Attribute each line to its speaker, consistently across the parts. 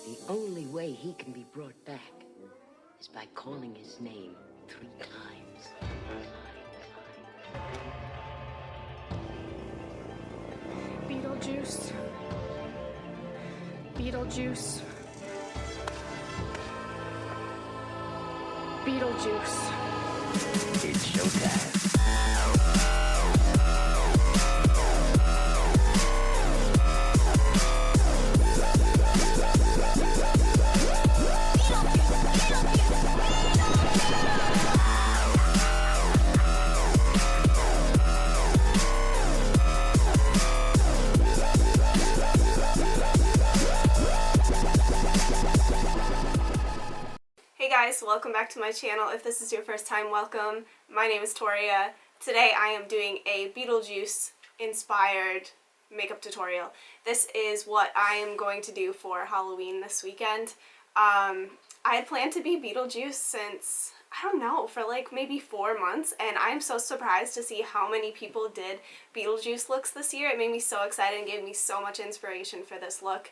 Speaker 1: The only way he can be brought back is by calling his name 3 times.
Speaker 2: Beetlejuice. Beetlejuice. Beetlejuice.
Speaker 1: It's showtime.
Speaker 3: Hey guys, welcome back to my channel. If this is your first time, welcome. My name is Toria. Today I am doing a Beetlejuice inspired makeup tutorial. This is what I am going to do for Halloween this weekend. I had planned to be Beetlejuice since, I don't know, for like maybe 4 months, and I'm so surprised to see how many people did Beetlejuice looks this year. It made me so excited and gave me so much inspiration for this look.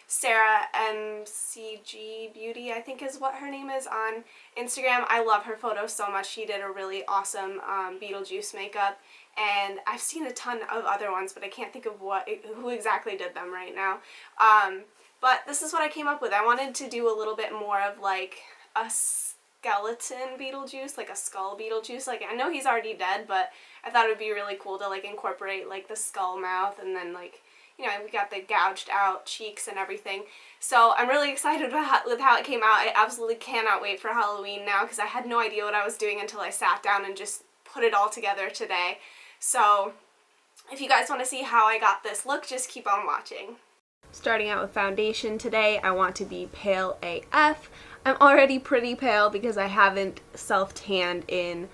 Speaker 3: Sarah MCG Beauty, I think is what her name is on Instagram. I love her photos so much. She did a really awesome Beetlejuice makeup, and I've seen a ton of other ones, but I can't think of who exactly did them right now. But this is what I came up with. I wanted to do a little bit more of like a skeleton Beetlejuice, like a skull Beetlejuice. Like, I know he's already dead, but I thought it would be really cool to like incorporate like the skull mouth, and then like, you know, we got the gouged out cheeks and everything. So I'm really excited with how it came out. I absolutely cannot wait for Halloween now, because I had no idea what I was doing until I sat down and just put it all together today. So if you guys want to see how I got this look, just keep on watching. Starting out with foundation today, I want to be pale AF. I'm already pretty pale because I haven't self-tanned in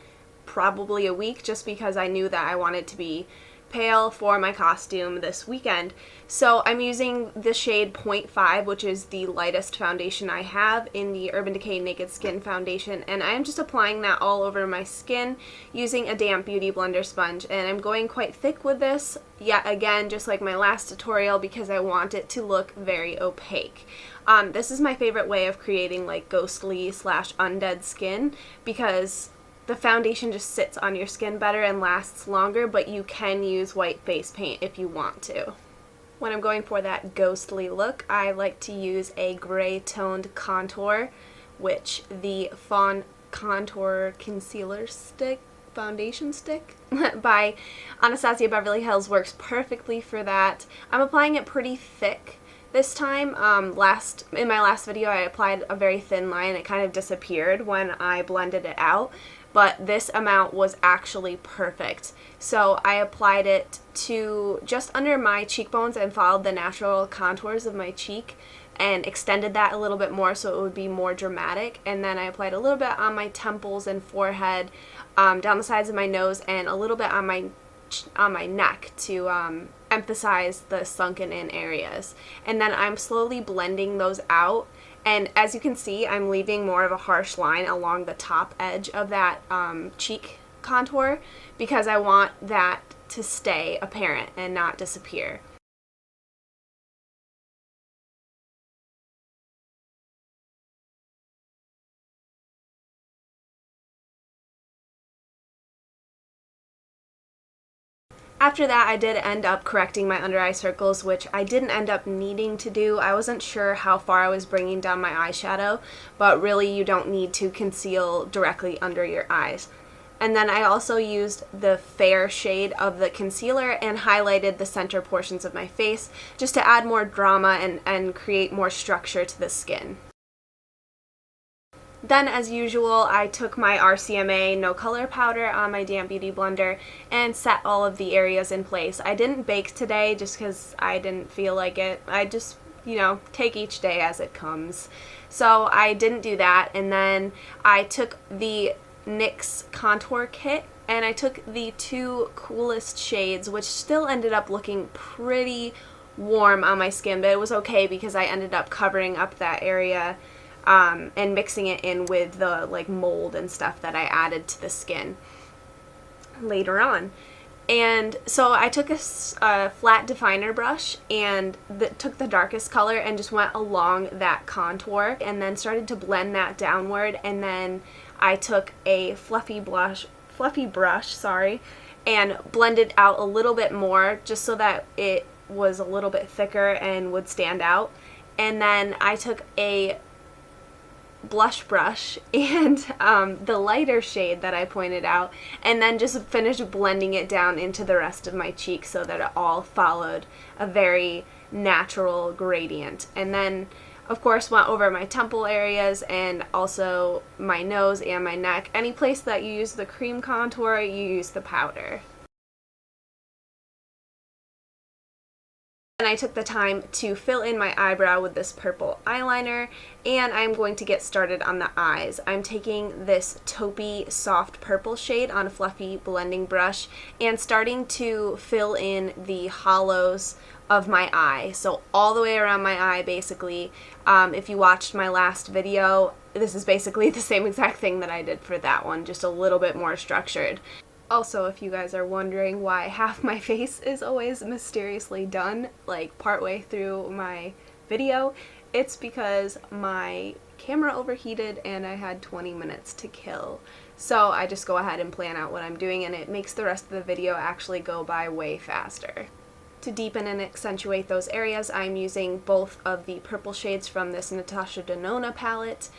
Speaker 3: probably a week, just because I knew that I wanted to be pale for my costume this weekend. So I'm using the shade 0.5, which is the lightest foundation I have in the Urban Decay Naked Skin foundation, and I'm just applying that all over my skin using a damp beauty blender sponge. And I'm going quite thick with this, yet again, just like my last tutorial, because I want it to look very opaque. This is my favorite way of creating like ghostly / undead skin, because the foundation just sits on your skin better and lasts longer, but you can use white face paint if you want to. When I'm going for that ghostly look, I like to use a gray toned contour, which the Fawn Contour Concealer Stick, Foundation Stick by Anastasia Beverly Hills works perfectly for that. I'm applying it pretty thick this time. In my last video I applied a very thin line. It kind of disappeared when I blended it out, but this amount was actually perfect. So I applied it to just under my cheekbones and followed the natural contours of my cheek and extended that a little bit more so it would be more dramatic. And then I applied a little bit on my temples and forehead, down the sides of my nose, and a little bit on my neck to emphasize the sunken in areas. And then I'm slowly blending those out. And as you can see, I'm leaving more of a harsh line along the top edge of that cheek contour, because I want that to stay apparent and not disappear. After that, I did end up correcting my under eye circles, which I didn't end up needing to do. I wasn't sure how far I was bringing down my eyeshadow, but really you don't need to conceal directly under your eyes. And then I also used the fair shade of the concealer and highlighted the center portions of my face just to add more drama and create more structure to the skin. Then, as usual, I took my RCMA No Color Powder on my damp beauty blender and set all of the areas in place. I didn't bake today just because I didn't feel like it. I just, you know, take each day as it comes. So I didn't do that. And then I took the NYX Contour Kit and I took the 2 coolest shades, which still ended up looking pretty warm on my skin, but it was okay because I ended up covering up that area and mixing it in with the like mold and stuff that I added to the skin later on. And so I took a flat definer brush and took the darkest color and just went along that contour and then started to blend that downward. And then I took a fluffy brush, and blended out a little bit more just so that it was a little bit thicker and would stand out. And then I took a blush brush and the lighter shade that I pointed out, and then just finished blending it down into the rest of my cheek so that it all followed a very natural gradient. And then of course went over my temple areas and also my nose and my neck. Any place that you use the cream contour, you use the powder. And I took the time to fill in my eyebrow with this purple eyeliner, and I'm going to get started on the eyes. I'm taking this taupey soft purple shade on a fluffy blending brush and starting to fill in the hollows of my eye. So all the way around my eye, basically. If you watched my last video, this is basically the same exact thing that I did for that one, just a little bit more structured. Also, if you guys are wondering why half my face is always mysteriously done, like partway through my video, it's because my camera overheated and I had 20 minutes to kill. So I just go ahead and plan out what I'm doing, and it makes the rest of the video actually go by way faster. To deepen and accentuate those areas, I'm using both of the purple shades from this Natasha Denona palette.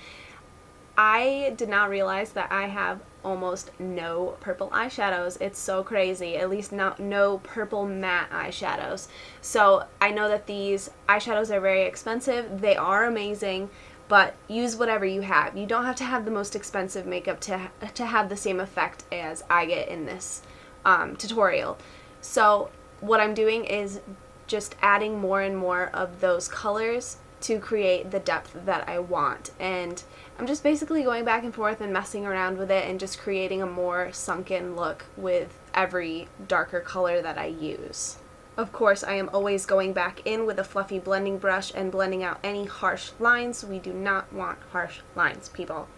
Speaker 3: I did not realize that I have almost no purple eyeshadows. It's so crazy. At least no purple matte eyeshadows. So I know that these eyeshadows are very expensive. They are amazing, but use whatever you have. You don't have to have the most expensive makeup to have the same effect as I get in this tutorial. So what I'm doing is just adding more and more of those colors to create the depth that I want. And I'm just basically going back and forth and messing around with it and just creating a more sunken look with every darker color that I use. Of course, I am always going back in with a fluffy blending brush and blending out any harsh lines. We do not want harsh lines, people.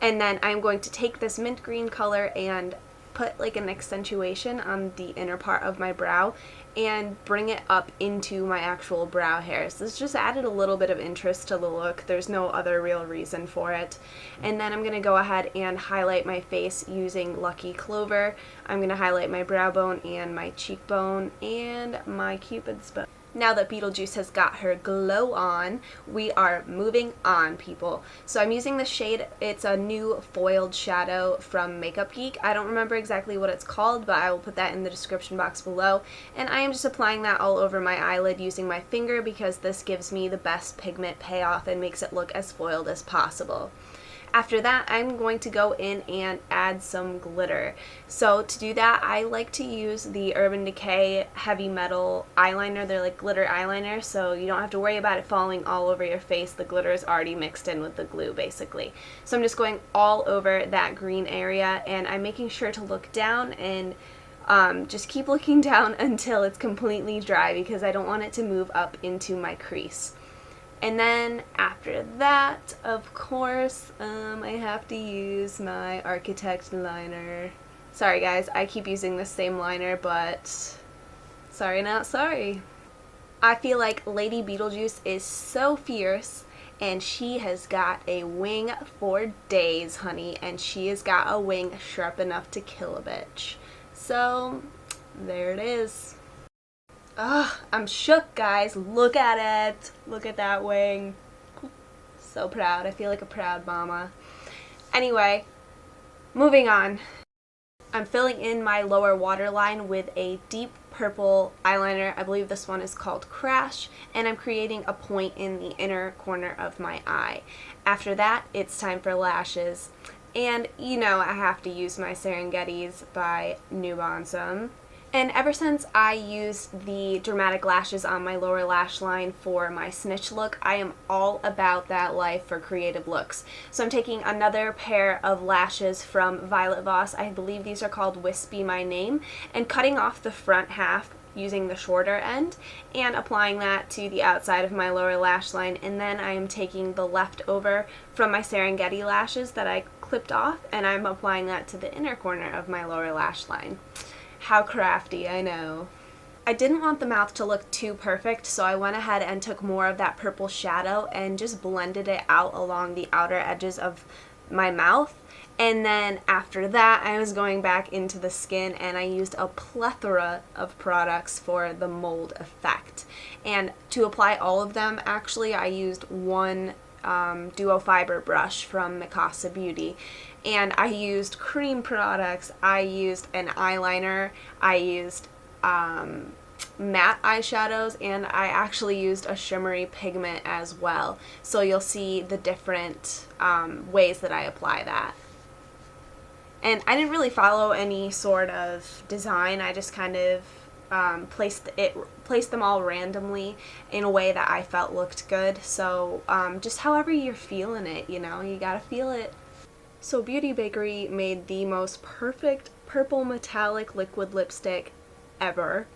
Speaker 3: And then I'm going to take this mint green color and put like an accentuation on the inner part of my brow and bring it up into my actual brow hairs. This just added a little bit of interest to the look. There's no other real reason for it. And then I'm going to go ahead and highlight my face using Lucky Clover. I'm going to highlight my brow bone and my cheekbone and my cupid's bow. Now that Beetlejuice has got her glow on, we are moving on, people. So I'm using the shade, it's a new foiled shadow from Makeup Geek. I don't remember exactly what it's called, but I will put that in the description box below. And I am just applying that all over my eyelid using my finger because this gives me the best pigment payoff and makes it look as foiled as possible. After that, I'm going to go in and add some glitter. So to do that, I like to use the Urban Decay Heavy Metal eyeliner. They're like glitter eyeliner, so you don't have to worry about it falling all over your face. The glitter is already mixed in with the glue, basically. So I'm just going all over that green area, and I'm making sure to look down and just keep looking down until it's completely dry because I don't want it to move up into my crease. And then after that, of course, I have to use my Architect liner. Sorry guys, I keep using the same liner, but sorry not sorry. I feel like Lady Beetlejuice is so fierce, and she has got a wing for days, honey, and she has got a wing sharp enough to kill a bitch. So, there it is. Ugh, I'm shook, guys. Look at it. Look at that wing. So proud. I feel like a proud mama. Anyway, moving on. I'm filling in my lower waterline with a deep purple eyeliner. I believe this one is called Crash, and I'm creating a point in the inner corner of my eye. After that, it's time for lashes. And you know I have to use my Serengetis by Nubounsom. And ever since I used the dramatic lashes on my lower lash line for my snitch look, I am all about that life for creative looks. So I'm taking another pair of lashes from Voss. I believe these are called Wispy My Name, and cutting off the front half using the shorter end and applying that to the outside of my lower lash line. And then I am taking the leftover from my Serengeti lashes that I clipped off, and I'm applying that to the inner corner of my lower lash line. How crafty, I know. I didn't want the mouth to look too perfect, so I went ahead and took more of that purple shadow and just blended it out along the outer edges of my mouth. And then after that, I was going back into the skin and I used a plethora of products for the mold effect. And to apply all of them, actually, I used one duo fiber brush from Mikasa Beauty. And I used cream products, I used an eyeliner, I used matte eyeshadows, and I actually used a shimmery pigment as well. So you'll see the different ways that I apply that. And I didn't really follow any sort of design. I just kind of placed them all randomly in a way that I felt looked good. So just however you're feeling it, you know, you gotta feel it. So Beauty Bakerie made the most perfect purple metallic liquid lipstick ever,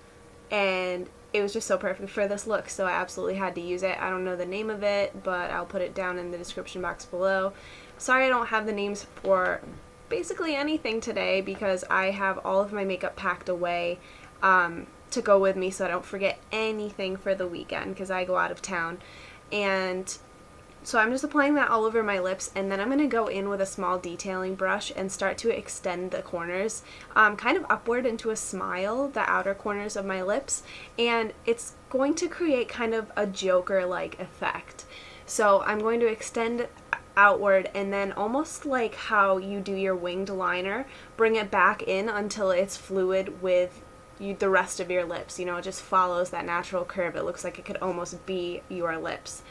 Speaker 3: and it was just so perfect for this look, so I absolutely had to use it. I don't know the name of it, but I'll put it down in the description box below. Sorry I don't have the names for basically anything today because I have all of my makeup packed away to go with me so I don't forget anything for the weekend because I go out of town. And so I'm just applying that all over my lips, and then I'm going to go in with a small detailing brush and start to extend the corners kind of upward into a smile, the outer corners of my lips, and it's going to create kind of a Joker-like effect. So I'm going to extend outward and then almost like how you do your winged liner, bring it back in until it's fluid with the rest of your lips. You know, it just follows that natural curve. It looks like it could almost be your lips.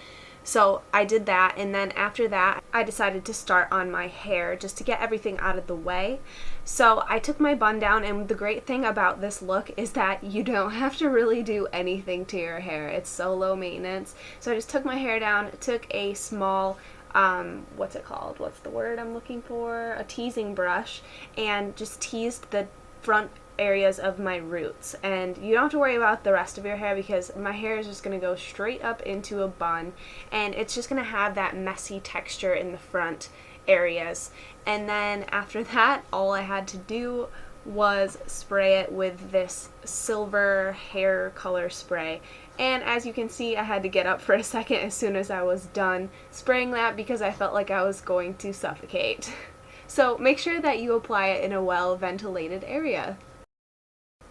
Speaker 3: So I did that, and then after that I decided to start on my hair just to get everything out of the way. So I took my bun down, and the great thing about this look is that you don't have to really do anything to your hair. It's so low maintenance. So I just took my hair down, took a small what's it called? What's the word I'm looking for? A teasing brush, and just teased the front areas of my roots. And you don't have to worry about the rest of your hair because my hair is just going to go straight up into a bun, and it's just going to have that messy texture in the front areas. And then after that, all I had to do was spray it with this silver hair color spray. And as you can see, I had to get up for a second as soon as I was done spraying that because I felt like I was going to suffocate. So make sure that you apply it in a well-ventilated area.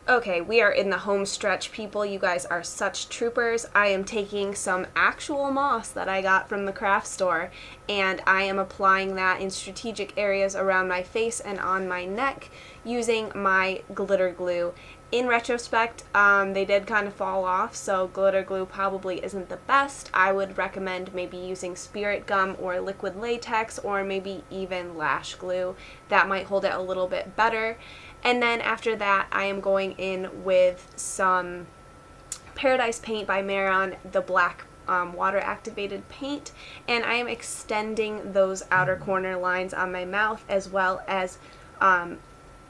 Speaker 3: Okay, we are in the home stretch, people. You guys are such troopers. I am taking some actual moss that I got from the craft store, and I am applying that in strategic areas around my face and on my neck using my glitter glue. In retrospect, they did kind of fall off, so glitter glue probably isn't the best. I would recommend maybe using spirit gum or liquid latex or maybe even lash glue. That might hold it a little bit better. And then after that, I am going in with some Paradise Paint by Mehron, the black water activated paint, and I am extending those outer corner lines on my mouth as well as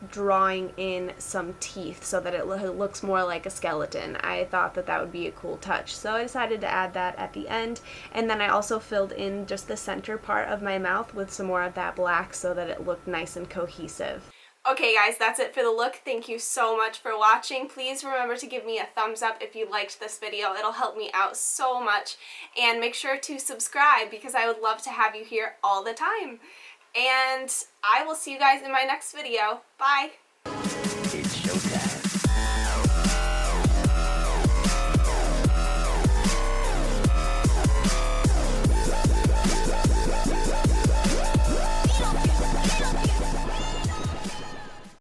Speaker 3: drawing in some teeth so that it looks more like a skeleton. I thought that that would be a cool touch, so I decided to add that at the end. And then I also filled in just the center part of my mouth with some more of that black so that it looked nice and cohesive. Okay guys, that's it for the look. Thank you so much for watching. Please remember to give me a thumbs up if you liked this video. It'll help me out so much. And make sure to subscribe because I would love to have you here all the time. And I will see you guys in my next video. Bye!